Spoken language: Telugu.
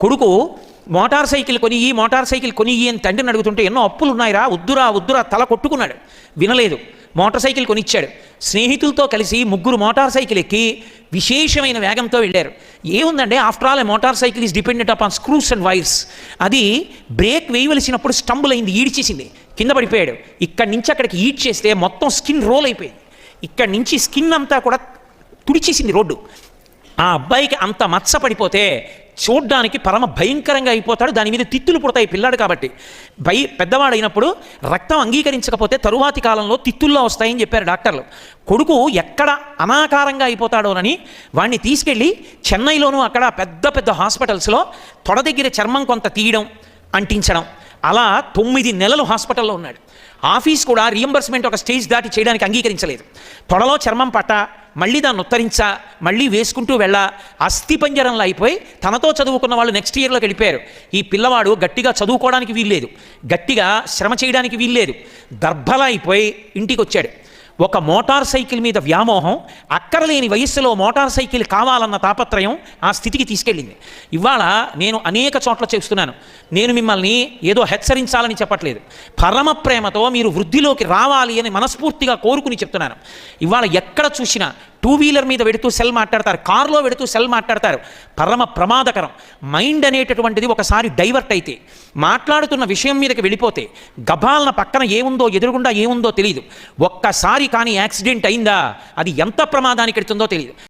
కొడుకు మోటార్ సైకిల్ కొని అని తండ్రిని అడుగుతుంటే ఎన్నో అప్పులు ఉన్నాయిరా, వద్దురా తల కొట్టుకున్నాడు. వినలేదు, మోటార్ సైకిల్ కొనిచ్చాడు. స్నేహితులతో కలిసి ముగ్గురు మోటార్ సైకిల్ ఎక్కి విశేషమైన వేగంతో వెళ్ళారు. ఏముందండి, after all motor cycle is dependent upon screws and wires. అది బ్రేక్ వేయవలసినప్పుడు స్టంబుల్ అయింది, ఈడ్చేసింది, కింద పడిపోయాడు. ఇక్కడి నుంచి అక్కడికి ఈడ్ చేస్తే మొత్తం స్కిన్ రోల్ అయిపోయింది. ఇక్కడి నుంచి స్కిన్ అంతా కూడా తుడిచేసింది రోడ్డు. ఆ అబ్బాయికి అంత మచ్చ పడిపోతే చూడ్డానికి పరమ భయంకరంగా అయిపోతాడు. దాని మీద తిత్తులు పుడతాయి పిల్లాడు కాబట్టి. పెద్దవాడైనప్పుడు రక్తం అంగీకరించకపోతే తరువాతి కాలంలో తిత్తుల్లో వస్తాయని చెప్పారు డాక్టర్లు. కొడుకు ఎక్కడ అనాకారంగా అయిపోతాడోనని వాడిని తీసుకెళ్ళి చెన్నైలోనూ అక్కడ పెద్ద పెద్ద హాస్పిటల్స్లో తొడ దగ్గర చర్మం కొంత తీయడం, అంటించడం, అలా 9 నెలలు హాస్పిటల్లో ఉన్నాడు. ఆఫీస్ కూడా రియంబర్స్మెంట్ ఒక స్టేజ్ దాటి చేయడానికి అంగీకరించలేదు. తొడలో చర్మం పట్ట, మళ్ళీ దాన్ని ఉత్తరించా, మళ్ళీ వేసుకుంటూ వెళ్ళా, అస్థిపంజరంలో అయిపోయి తనతో చదువుకున్న వాళ్ళు నెక్స్ట్ ఇయర్లోకి వెళ్ళిపోయారు. ఈ పిల్లవాడు గట్టిగా చదువుకోవడానికి వీల్లేదు, గట్టిగా శ్రమ చేయడానికి వీల్లేదు, దర్భలా అయిపోయి ఇంటికి వచ్చాడు. ఒక మోటార్ సైకిల్ మీద వ్యామోహం, అక్కరలేని వయస్సులో మోటార్ సైకిల్ కావాలన్న తాపత్రయం ఆ స్థితికి తీసుకెళ్ళింది. ఇవాళ నేను అనేక చోట్ల చేస్తున్నాను. నేను మిమ్మల్ని ఏదో హెచ్చరించాలని చెప్పట్లేదు, పరమ ప్రేమతో మీరు వృద్ధిలోకి రావాలి అని మనస్ఫూర్తిగా కోరుకుని చెప్తున్నాను. ఇవాళ ఎక్కడ చూసినా 2 వీలర్ మీద వెడుతూ సెల్ మాట్లాడతారు, కారులో వెడుతూ సెల్ మాట్లాడతారు. పరమ ప్రమాదకరం. మైండ్ అనేటటువంటిది ఒకసారి డైవర్ట్ అయితే, మాట్లాడుతున్న విషయం మీదకి వెళ్ళిపోతే, గభాలన పక్కన ఏముందో ఎదురుగుండా ఏముందో తెలియదు. ఒక్కసారి కానీ యాక్సిడెంట్ అయిందా అది ఎంత ప్రమాదానికి ఎడుతుందో తెలియదు.